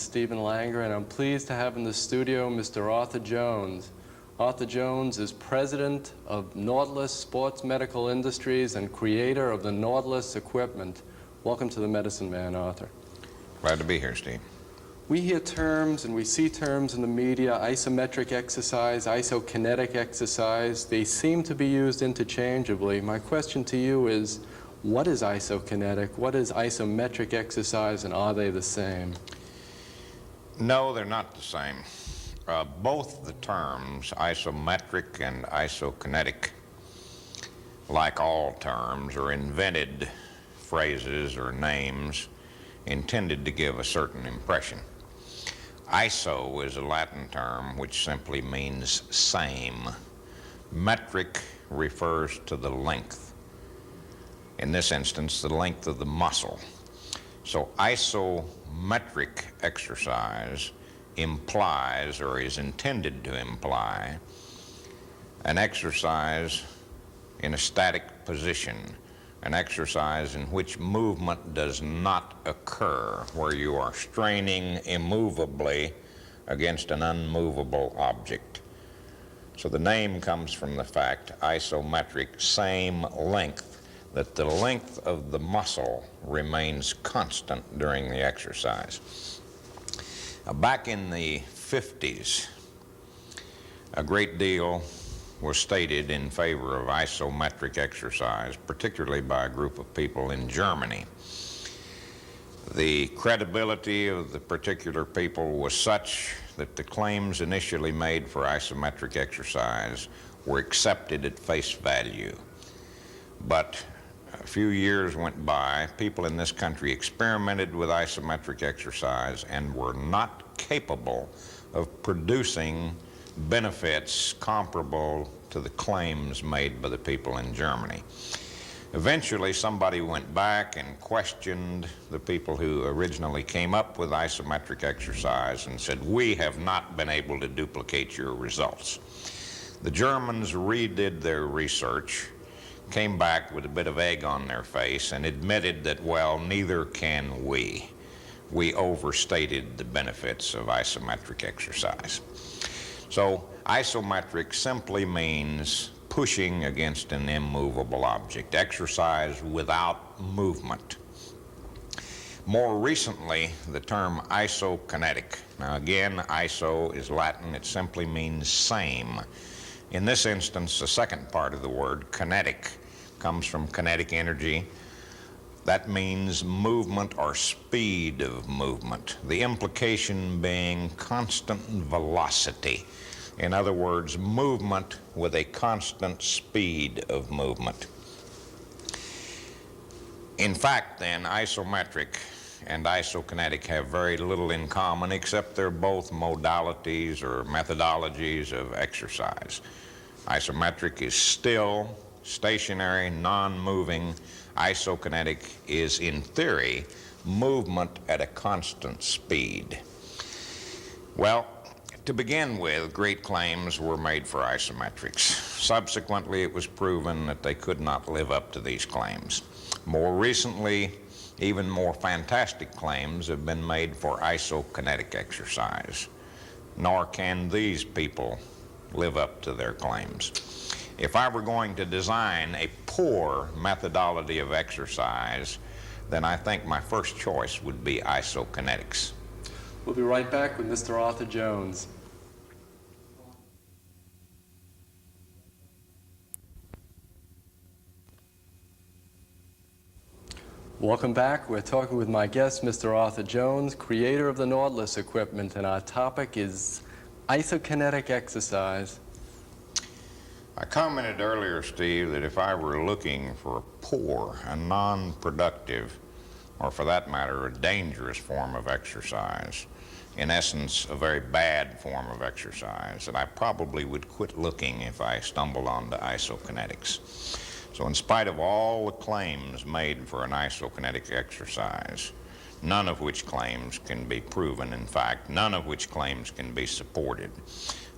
Stephen Langer, and I'm pleased to have in the studio Mr. Arthur Jones. Arthur Jones is president of Nautilus Sports Medical Industries and creator of the Nautilus equipment. Welcome to the Medicine Man, Arthur. Glad to be here, Steve. We hear terms and we see terms in the media: isometric exercise, isokinetic exercise. They seem to be used interchangeably. My question to you is, what is isokinetic? What is isometric exercise, and are they the same? No, they're not the same. Both the terms, isometric and isokinetic, like all terms, are invented phrases or names intended to give a certain impression. Iso is a Latin term which simply means same. Metric refers to the length. In this instance, the length of the muscle. So isometric exercise implies, or is intended to imply, an exercise in a static position, an exercise in which movement does not occur, where you are straining immovably against an unmovable object. So the name comes from the fact, isometric, same length, that the length of the muscle remains constant during the exercise. Back in the 50s, a great deal was stated in favor of isometric exercise, particularly by a group of people in Germany. The credibility of the particular people was such that the claims initially made for isometric exercise were accepted at face value. But a few years went by, people in this country experimented with isometric exercise and were not capable of producing benefits comparable to the claims made by the people in Germany. Eventually, somebody went back and questioned the people who originally came up with isometric exercise and said, "We have not been able to duplicate your results." The Germans redid their research, came back with a bit of egg on their face, and admitted that, well, neither can we. We overstated the benefits of isometric exercise. So isometric simply means pushing against an immovable object, exercise without movement. More recently, the term isokinetic. Now again, iso is Latin. It simply means same. In this instance, the second part of the word, kinetic, comes from kinetic energy. That means movement or speed of movement, the implication being constant velocity. In other words, movement with a constant speed of movement. In fact, then, isometric and isokinetic have very little in common, except they're both modalities or methodologies of exercise. Isometric is still, stationary, non-moving. Isokinetic is, in theory, movement at a constant speed. Well, to begin with, great claims were made for isometrics. Subsequently, it was proven that they could not live up to these claims. More recently, even more fantastic claims have been made for isokinetic exercise. Nor can these people live up to their claims. If I were going to design a poor methodology of exercise, then I think my first choice would be isokinetics. We'll be right back with Mr. Arthur Jones. Welcome back. We're talking with my guest, Mr. Arthur Jones, creator of the Nautilus equipment, and our topic is isokinetic exercise. I commented earlier, Steve, that if I were looking for a poor, a non-productive, or for that matter, a dangerous form of exercise, in essence, a very bad form of exercise, that I probably would quit looking if I stumbled onto isokinetics. So in spite of all the claims made for an isokinetic exercise, none of which claims can be proven, in fact, none of which claims can be supported,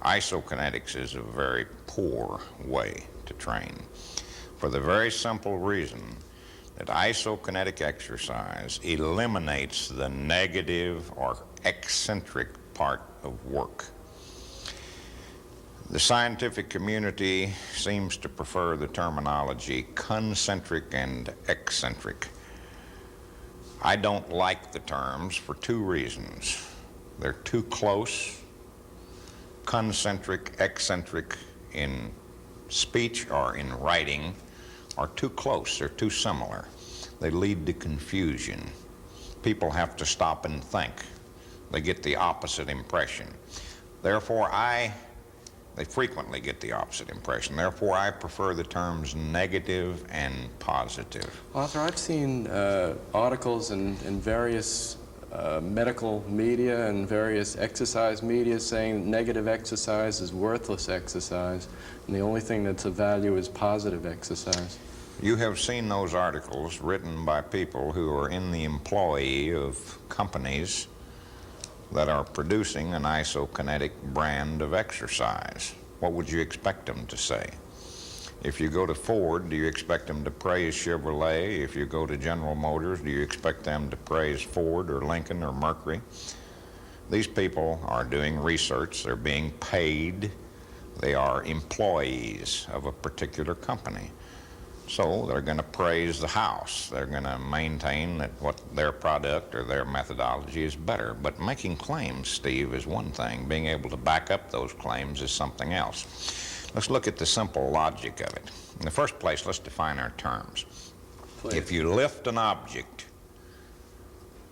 isokinetics is a very poor way to train, for the very simple reason that isokinetic exercise eliminates the negative or eccentric part of work. The scientific community seems to prefer the terminology concentric and eccentric. I don't like the terms for two reasons. They're too close. Concentric, eccentric in speech or in writing are too close. They're too similar. They lead to confusion. People have to stop and think. They get the opposite impression. Therefore, they frequently get the opposite impression. Therefore, I prefer the terms negative and positive. Arthur, I've seen articles in various medical media and various exercise media saying negative exercise is worthless exercise, and the only thing that's of value is positive exercise. You have seen those articles written by people who are in the employ of companies that are producing an isokinetic brand of exercise. What would you expect them to say? If you go to Ford, do you expect them to praise Chevrolet? If you go to General Motors, do you expect them to praise Ford or Lincoln or Mercury? These people are doing research. They're being paid. They are employees of a particular company. So they're going to praise the house. They're going to maintain that what their product or their methodology is better. But making claims, Steve, is one thing. Being able to back up those claims is something else. Let's look at the simple logic of it. In the first place, let's define our terms. Please. If you lift an object,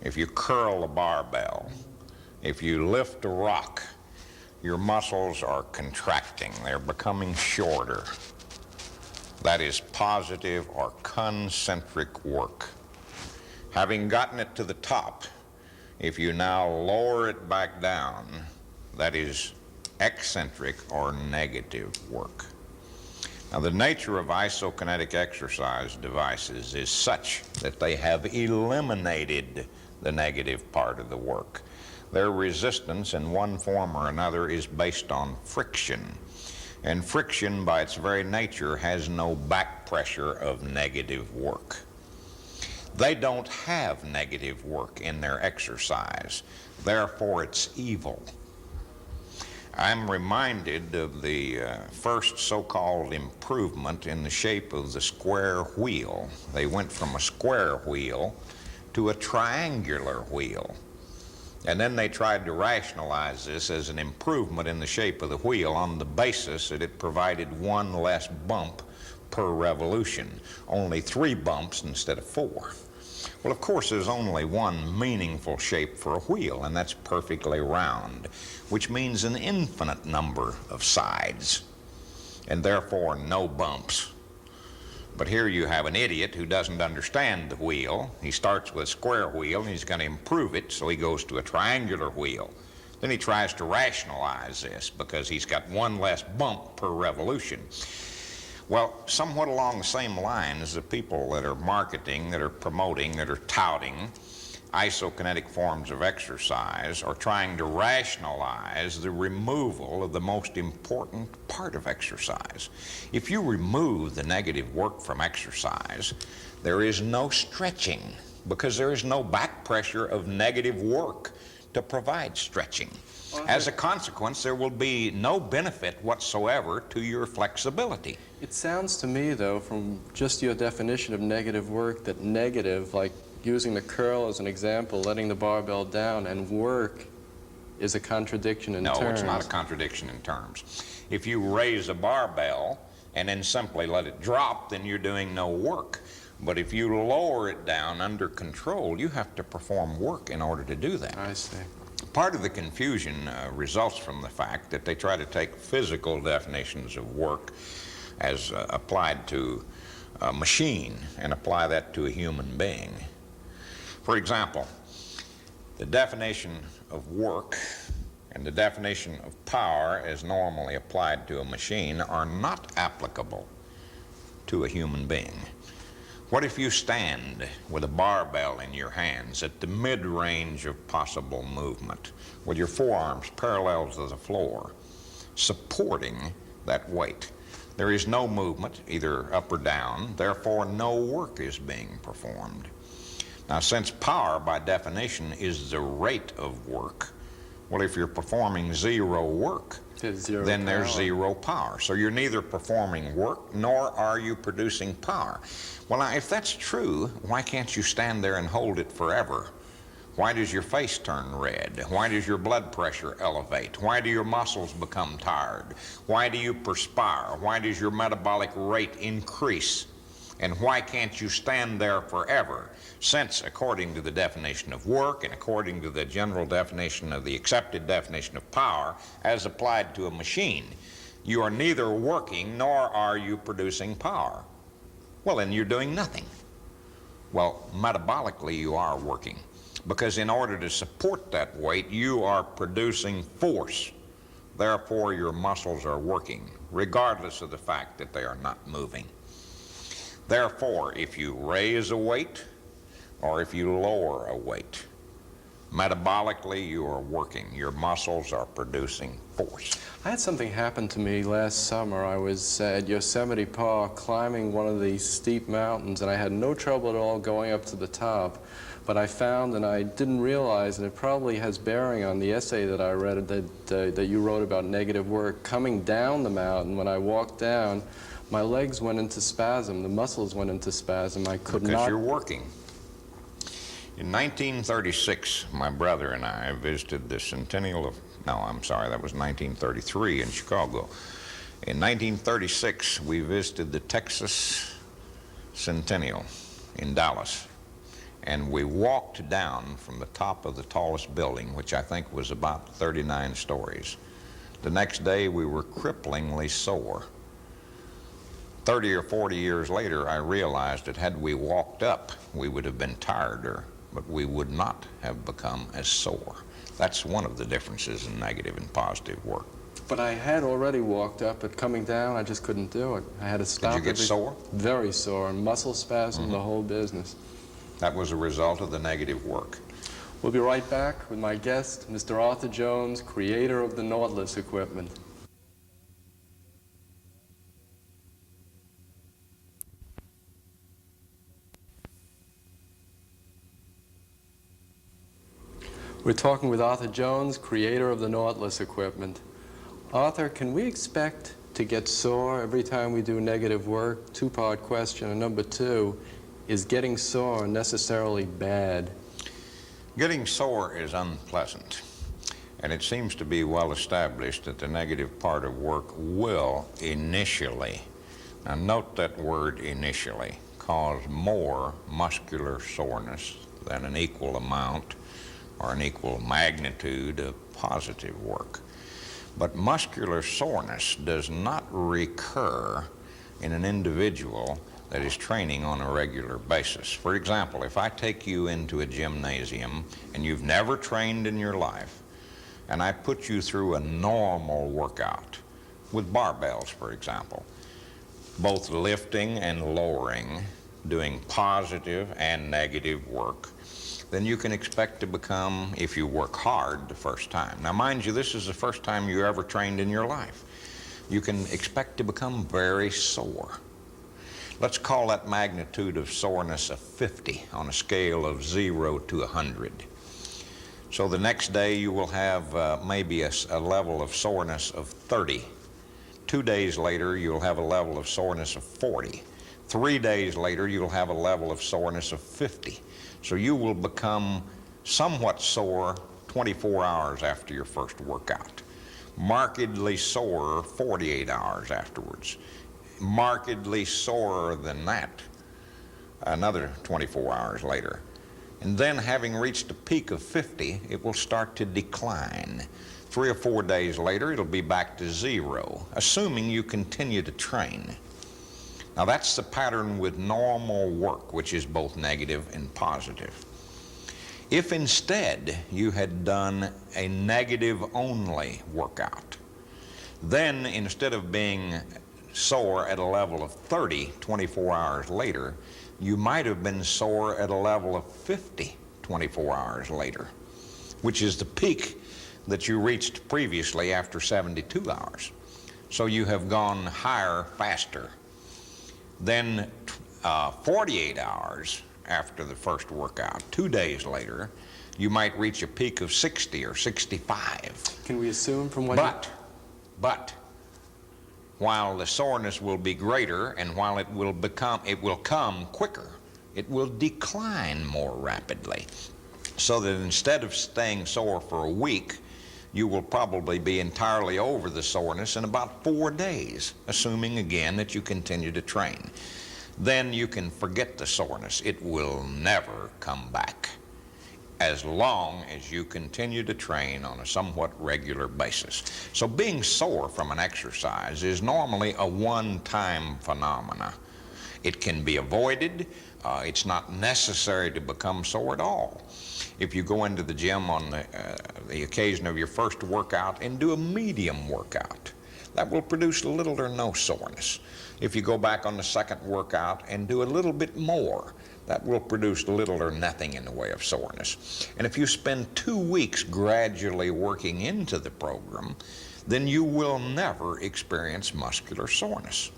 if you curl a barbell, if you lift a rock, your muscles are contracting. They're becoming shorter. That is positive or concentric work. Having gotten it to the top, if you now lower it back down, that is eccentric or negative work. Now, the nature of isokinetic exercise devices is such that they have eliminated the negative part of the work. Their resistance in one form or another is based on friction. And friction, by its very nature, has no back pressure of negative work. They don't have negative work in their exercise. Therefore, it's evil. I'm reminded of the first so-called improvement in the shape of the square wheel. They went from a square wheel to a triangular wheel. And then they tried to rationalize this as an improvement in the shape of the wheel on the basis that it provided one less bump per revolution, only 3 bumps instead of 4. Well, of course, there's only one meaningful shape for a wheel, and that's perfectly round, which means an infinite number of sides, and therefore no bumps. But here you have an idiot who doesn't understand the wheel. He starts with a square wheel, and he's going to improve it, so he goes to a triangular wheel. Then he tries to rationalize this because he's got one less bump per revolution. Well, somewhat along the same lines, the people that are marketing, that are promoting, that are touting isokinetic forms of exercise are trying to rationalize the removal of the most important part of exercise. If you remove the negative work from exercise, there is no stretching because there is no back pressure of negative work to provide stretching. As a consequence, there will be no benefit whatsoever to your flexibility. It sounds to me, though, from just your definition of negative work, that negative, like using the curl as an example, letting the barbell down, and work is a contradiction in terms. No, it's not a contradiction in terms. If you raise a barbell and then simply let it drop, then you're doing no work. But if you lower it down under control, you have to perform work in order to do that. I see. Part of the confusion results from the fact that they try to take physical definitions of work as applied to a machine and apply that to a human being. For example, the definition of work and the definition of power as normally applied to a machine are not applicable to a human being. What if you stand with a barbell in your hands at the mid-range of possible movement, with your forearms parallel to the floor, supporting that weight? There is no movement, either up or down, therefore no work is being performed. Now, since power, by definition, is the rate of work, well, if you're performing zero work, then there's zero power. So you're neither performing work nor are you producing power. Well, now, if that's true, why can't you stand there and hold it forever? Why does your face turn red? Why does your blood pressure elevate? Why do your muscles become tired? Why do you perspire? Why does your metabolic rate increase? And why can't you stand there forever? Since, according to the definition of work and according to the general definition of the accepted definition of power as applied to a machine, you are neither working nor are you producing power. Well, then you're doing nothing. Well, metabolically you are working, because in order to support that weight, you are producing force. Therefore, your muscles are working, regardless of the fact that they are not moving. Therefore, if you raise a weight or if you lower a weight, metabolically you are working. Your muscles are producing force. I had something happen to me last summer. I was at Yosemite Park climbing one of these steep mountains, and I had no trouble at all going up to the top. But I found, and I didn't realize, and it probably has bearing on the essay that I read that you wrote about negative work, coming down the mountain, when I walked down, my legs went into spasm, the muscles went into spasm. I could not... Because you're working. In 1936, my brother and I visited the centennial of... No, I'm sorry, that was 1933 in Chicago. In 1936, we visited the Texas Centennial in Dallas. And we walked down from the top of the tallest building, which I think was about 39 stories. The next day, we were cripplingly sore. 30 or 40 years later, I realized that had we walked up, we would have been tireder, but we would not have become as sore. That's one of the differences in negative and positive work. But I had already walked up, but coming down, I just couldn't do it. I had to stop. Did you get sore? Very sore, and muscle spasm, the whole business. That was a result of the negative work. We'll be right back with my guest, Mr. Arthur Jones, creator of the Nautilus equipment. We're talking with Arthur Jones, creator of the Nautilus equipment. Arthur, can we expect to get sore every time we do negative work? Two-part question. And number two, is getting sore necessarily bad? Getting sore is unpleasant, and it seems to be well established that the negative part of work will initially, now note that word initially, cause more muscular soreness than an equal amount or an equal magnitude of positive work. But muscular soreness does not recur in an individual that is training on a regular basis. For example, if I take you into a gymnasium and you've never trained in your life, and I put you through a normal workout with barbells, for example, both lifting and lowering, doing positive and negative work, then you can expect to become, if you work hard the first time. Now, mind you, this is the first time you ever trained in your life. You can expect to become very sore. Let's call that magnitude of soreness a 50 on a scale of 0 to 100. So the next day you will have maybe a level of soreness of 30. 2 days later you'll have a level of soreness of 40. 3 days later you'll have a level of soreness of 50. So you will become somewhat sore 24 hours after your first workout. Markedly sore 48 hours afterwards. Markedly sorer than that another 24 hours later. And then, having reached a peak of 50, it will start to decline. 3 or 4 days later, it'll be back to 0, assuming you continue to train. Now, that's the pattern with normal work, which is both negative and positive. If instead you had done a negative-only workout, then instead of being sore at a level of 30 24 hours later, you might have been sore at a level of 50 24 hours later, which is the peak that you reached previously after 72 hours. So you have gone higher faster. Then 48 hours after the first workout, 2 days later, you might reach a peak of 60 or 65. Can we assume from what But while the soreness will be greater and while it will come quicker, it will decline more rapidly. So that instead of staying sore for a week, you will probably be entirely over the soreness in about 4 days, assuming again that you continue to train. Then you can forget the soreness. It will never come back as long as you continue to train on a somewhat regular basis. So being sore from an exercise is normally a one-time phenomena. It can be avoided. It's not necessary to become sore at all. If you go into the gym on the occasion of your first workout and do a medium workout, that will produce little or no soreness. If you go back on the second workout and do a little bit more, that will produce little or nothing in the way of soreness. And if you spend 2 weeks gradually working into the program, then you will never experience muscular soreness.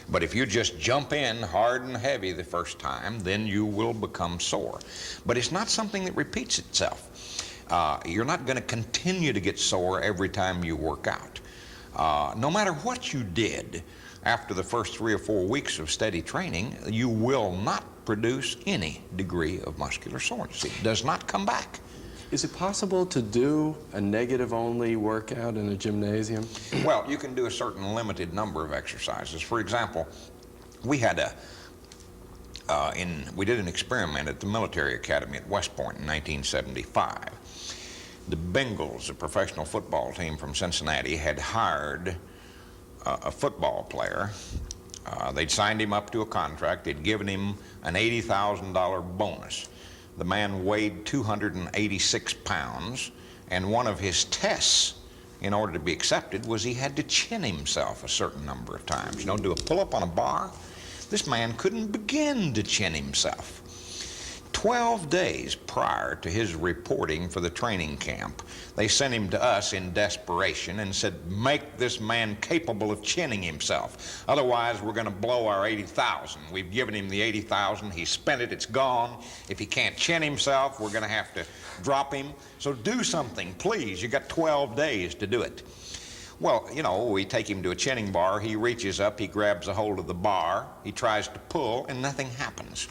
But if you just jump in hard and heavy the first time, then you will become sore. But it's not something that repeats itself. You're not going to continue to get sore every time you work out. No matter what you did after the first 3 or 4 weeks of steady training, you will not produce any degree of muscular soreness. It does not come back. Is it possible to do a negative-only workout in a gymnasium? Well, you can do a certain limited number of exercises. For example, we had we did an experiment at the military academy at West Point in 1975. The Bengals, a professional football team from Cincinnati, had hired a football player. They'd signed him up to a contract. They'd given him an $80,000 bonus. The man weighed 286 pounds, and one of his tests in order to be accepted was he had to chin himself a certain number of times. You know, do a pull-up on a bar. This man couldn't begin to chin himself. 12 days prior to his reporting for the training camp, they sent him to us in desperation and said, make this man capable of chinning himself. Otherwise, we're going to blow our $80,000. We've given him the $80,000. He spent it. It's gone. If he can't chin himself, we're going to have to drop him. So do something, please. You got 12 days to do it. Well, you know, we take him to a chinning bar. He reaches up. He grabs a hold of the bar. He tries to pull, and nothing happens.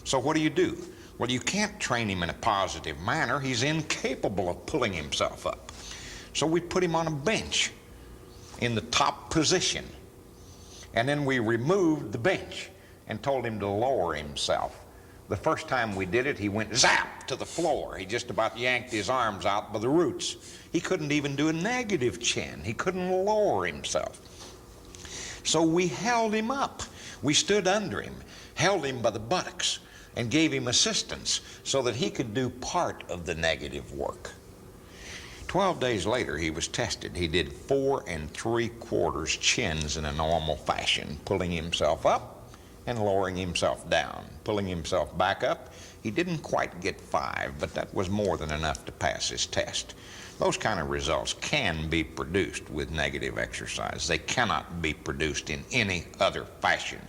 So what do? Well, you can't train him in a positive manner. He's incapable of pulling himself up. So we put him on a bench in the top position. And then we removed the bench and told him to lower himself. The first time we did it, he went zap to the floor. He just about yanked his arms out by the roots. He couldn't even do a negative chin. He couldn't lower himself. So we held him up. We stood under him, held him by the buttocks, and gave him assistance so that he could do part of the negative work. 12 days later, he was tested. He did 4 3/4 chins in a normal fashion, pulling himself up and lowering himself down, pulling himself back up. He didn't quite get 5, but that was more than enough to pass his test. Those kind of results can be produced with negative exercise. They cannot be produced in any other fashion.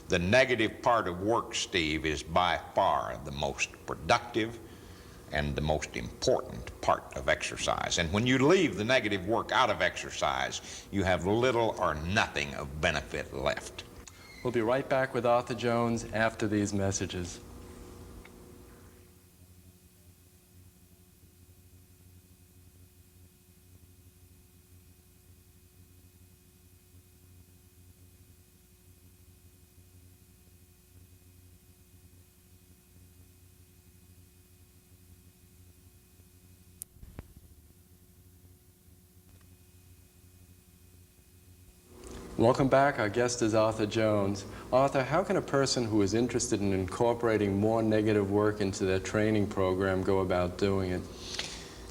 The negative part of work, Steve, is by far the most productive and the most important part of exercise. And when you leave the negative work out of exercise, you have little or nothing of benefit left. We'll be right back with Arthur Jones after these messages. Welcome back. Our guest is Arthur Jones. Arthur, how can a person who is interested in incorporating more negative work into their training program go about doing it?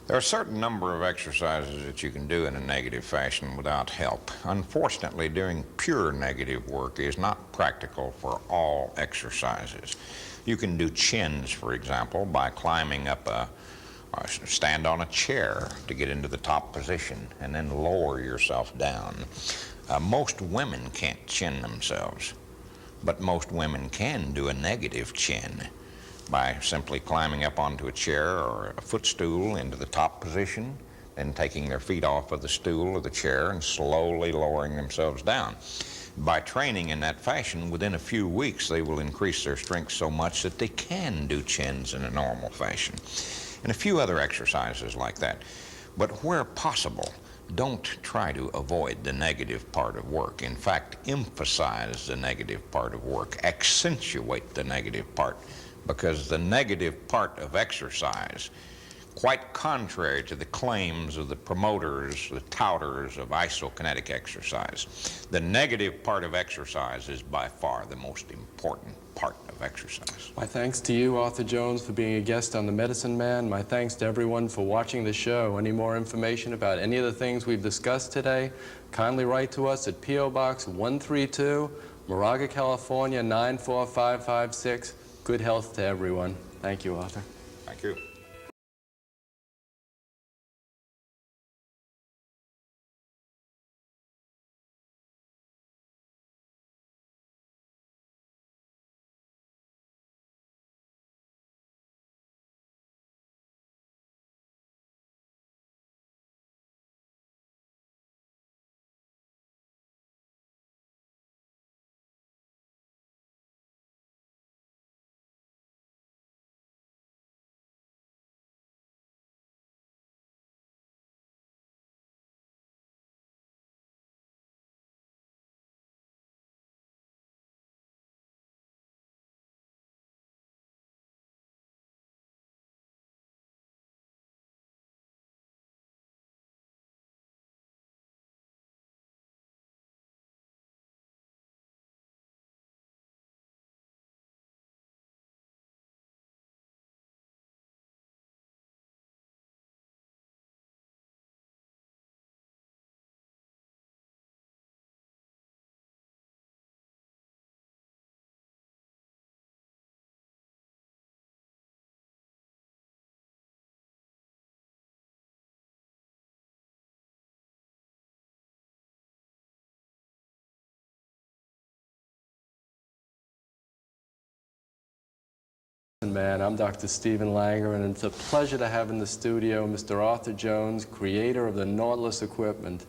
There are a certain number of exercises that you can do in a negative fashion without help. Unfortunately, doing pure negative work is not practical for all exercises. You can do chins, for example, by climbing up stand on a chair to get into the top position and then lower yourself down. Most women can't chin themselves, but most women can do a negative chin by simply climbing up onto a chair or a footstool into the top position, then taking their feet off of the stool or the chair and slowly lowering themselves down. By training in that fashion, within a few weeks they will increase their strength so much that they can do chins in a normal fashion. And a few other exercises like that. But where possible, don't try to avoid the negative part of work. In fact, emphasize the negative part of work. Accentuate the negative part, because the negative part of exercise, quite contrary to the claims of the promoters, the touters of isokinetic exercise, the negative part of exercise is by far the most important part of exercise. My thanks to you, Arthur Jones, for being a guest on The Medicine Man. My thanks to everyone for watching the show. Any more information about any of the things we've discussed today, kindly write to us at P.O. Box 132, Moraga, California 94556. Good health to everyone. Thank you, Arthur. Thank you. Man, I'm Dr. Stephen Langer, and it's a pleasure to have in the studio Mr. Arthur Jones, creator of the Nautilus equipment.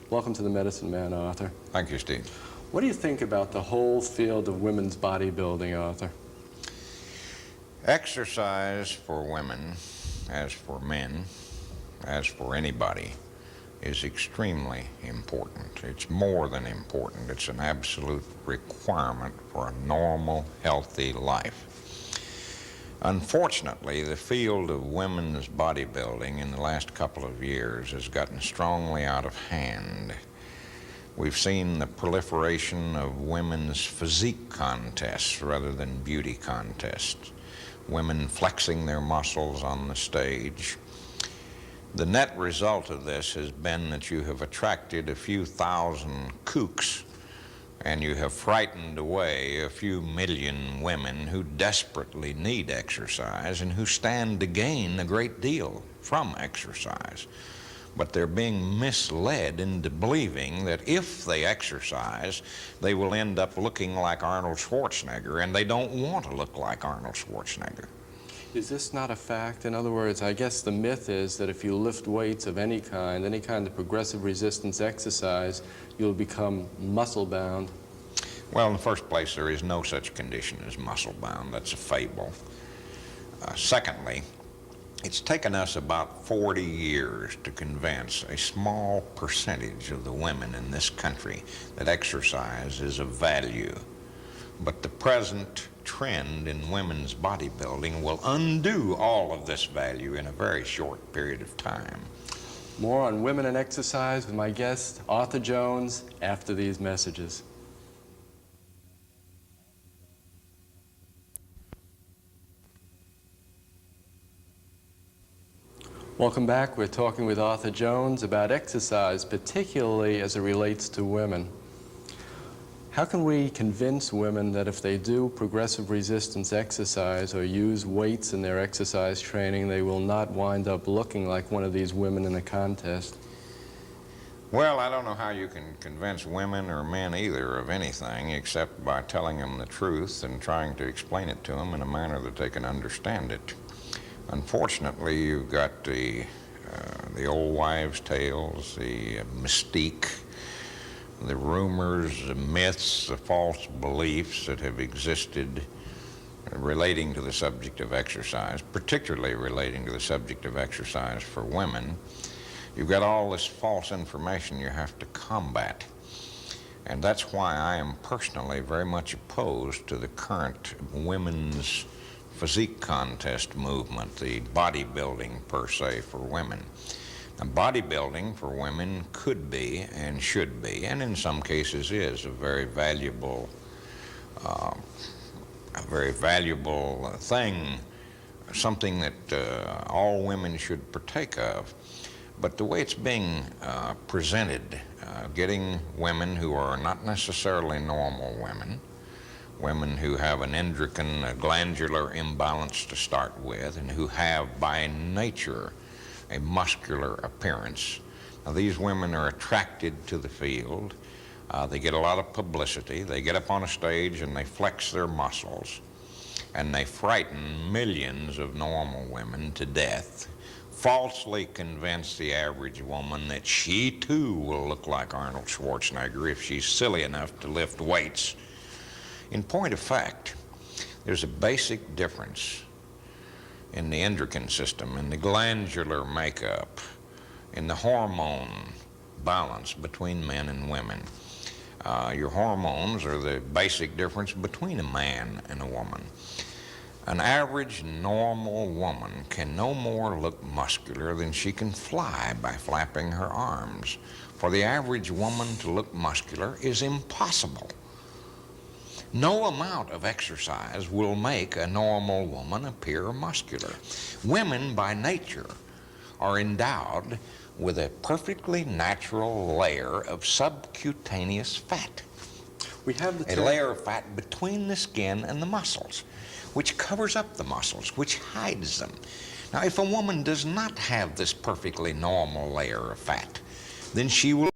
Welcome to The Medicine Man, Arthur. Thank you, Steve. What do you think about the whole field of women's bodybuilding, Arthur? Exercise for women, as for men, as for anybody, is extremely important. It's more than important. It's an absolute requirement for a normal, healthy life. Unfortunately, the field of women's bodybuilding in the last couple of years has gotten strongly out of hand. We've seen the proliferation of women's physique contests rather than beauty contests. Women flexing their muscles on the stage. The net result of this has been that you have attracted a few thousand kooks, and you have frightened away a few million women who desperately need exercise and who stand to gain a great deal from exercise. But they're being misled into believing that if they exercise, they will end up looking like Arnold Schwarzenegger, and they don't want to look like Arnold Schwarzenegger. Is this not a fact? In other words, I guess the myth is that if you lift weights of any kind of progressive resistance exercise, you'll become muscle-bound. Well, in the first place, there is no such condition as muscle-bound. That's a fable. Secondly, it's taken us about 40 years to convince a small percentage of the women in this country that exercise is of value. But the present trend in women's bodybuilding will undo all of this value in a very short period of time. More on women and exercise with my guest, Arthur Jones, after these messages. Welcome back. We're talking with Arthur Jones about exercise, particularly as it relates to women. How can we convince women that if they do progressive resistance exercise or use weights in their exercise training, they will not wind up looking like one of these women in a contest? Well, I don't know how you can convince women or men either of anything except by telling them the truth and trying to explain it to them in a manner that they can understand it. Unfortunately, you've got the old wives' tales, the mystique, the rumors, the myths, the false beliefs that have existed relating to the subject of exercise, particularly relating to the subject of exercise for women. You've got all this false information you have to combat. And that's why I am personally very much opposed to the current women's physique contest movement, the bodybuilding per se for women. Now, bodybuilding for women could be and should be, and in some cases is, a very valuable thing, something that all women should partake of. But the way it's being presented, getting women who are not necessarily normal women, women who have an endocrine glandular imbalance to start with, and who have by nature a muscular appearance. Now, these women are attracted to the field. They get a lot of publicity. They get up on a stage and they flex their muscles, and they frighten millions of normal women to death, falsely convince the average woman that she too will look like Arnold Schwarzenegger if she's silly enough to lift weights. In point of fact, there's a basic difference in the endocrine system, in the glandular makeup, in the hormone balance between men and women. Your hormones are the basic difference between a man and a woman. An average normal woman can no more look muscular than she can fly by flapping her arms. For the average woman to look muscular is impossible. No amount of exercise will make a normal woman appear muscular. Women by nature are endowed with a perfectly natural layer of subcutaneous fat. We have the A layer of fat between the skin and the muscles, which covers up the muscles, which hides them. Now, if a woman does not have this perfectly normal layer of fat, then she will